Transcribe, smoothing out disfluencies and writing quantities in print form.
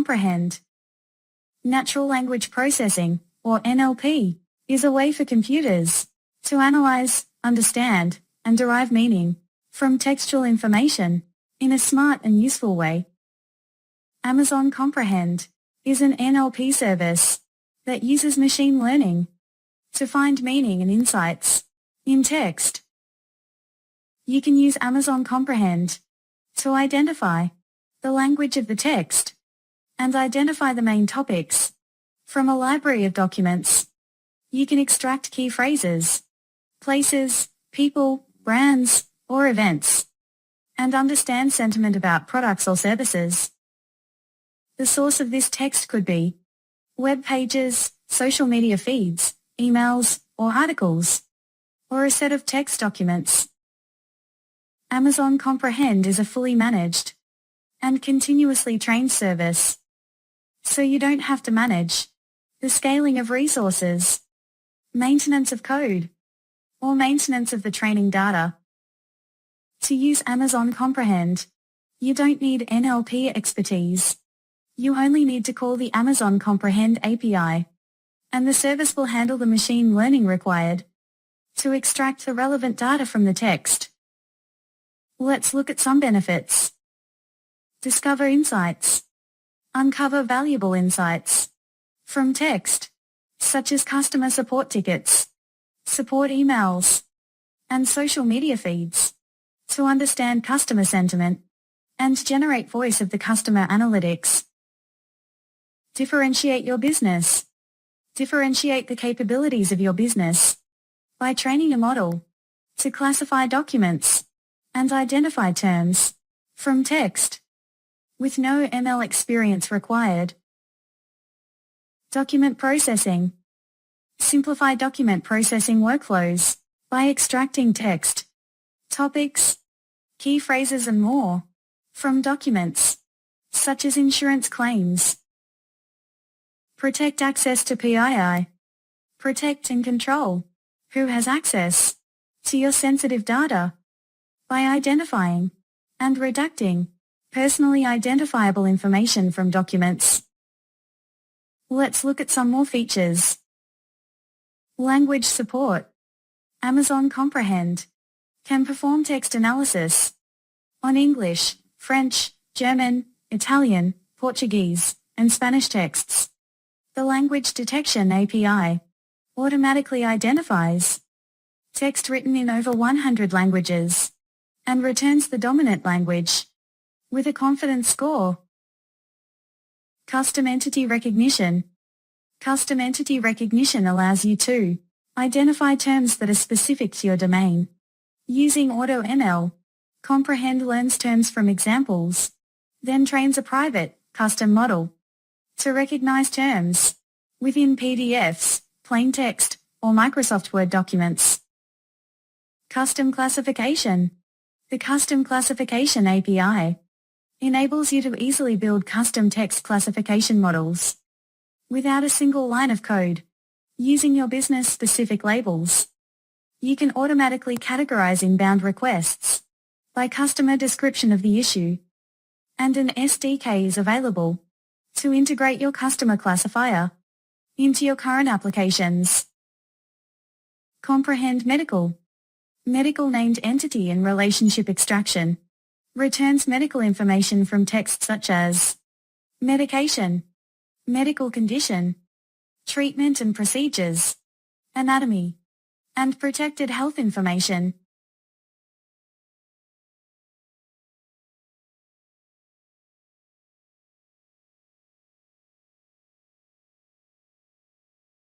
comprehend. Natural language processing, or NLP, is a way for computers to analyze, understand, and derive meaning from textual information in a smart and useful way. Amazon Comprehend is an NLP service that uses machine learning to find meaning and insights in text. You can use Amazon Comprehend to identify the language of the text and identify the main topics from a library of documents. You can extract key phrases, places, people, brands, or events, and understand sentiment about products or services. The source of this text could be web pages, social media feeds, emails, or articles, or a set of text documents. Amazon Comprehend is a fully managed and continuously trained service, so you don't have to manage the scaling of resources, maintenance of code, or maintenance of the training data. To use Amazon Comprehend, you don't need NLP expertise. You only need to call the Amazon Comprehend API, and the service will handle the machine learning required to extract the relevant data from the text. Let's look at some benefits. Discover insights. Uncover valuable insights from text, such as customer support tickets, support emails, and social media feeds, to understand customer sentiment and generate voice of the customer analytics. Differentiate your business. Differentiate the capabilities of your business by training a model to classify documents and identify terms from text with no ML experience required. Document processing. Simplify document processing workflows by extracting text, topics, key phrases and more from documents, such as insurance claims. Protect access to PII. Protect and control who has access to your sensitive data by identifying and redacting personally identifiable information from documents. Let's look at some more features. Language support. Amazon Comprehend can perform text analysis on English, French, German, Italian, Portuguese, and Spanish texts. The Language Detection API automatically identifies text written in over 100 languages and returns the dominant language with a confidence score. Custom Entity Recognition. Custom Entity Recognition allows you to identify terms that are specific to your domain. Using AutoML, Comprehend learns terms from examples, then trains a private, custom model to recognize terms within PDFs, plain text, or Microsoft Word documents. Custom Classification. The Custom Classification API enables you to easily build custom text classification models without a single line of code. Using your business-specific labels, you can automatically categorize inbound requests by customer description of the issue, and an SDK is available to integrate your customer classifier into your current applications. Comprehend Medical. Medical named entity and relationship extraction returns medical information from text such as medication, medical condition, treatment and procedures, anatomy, and protected health information.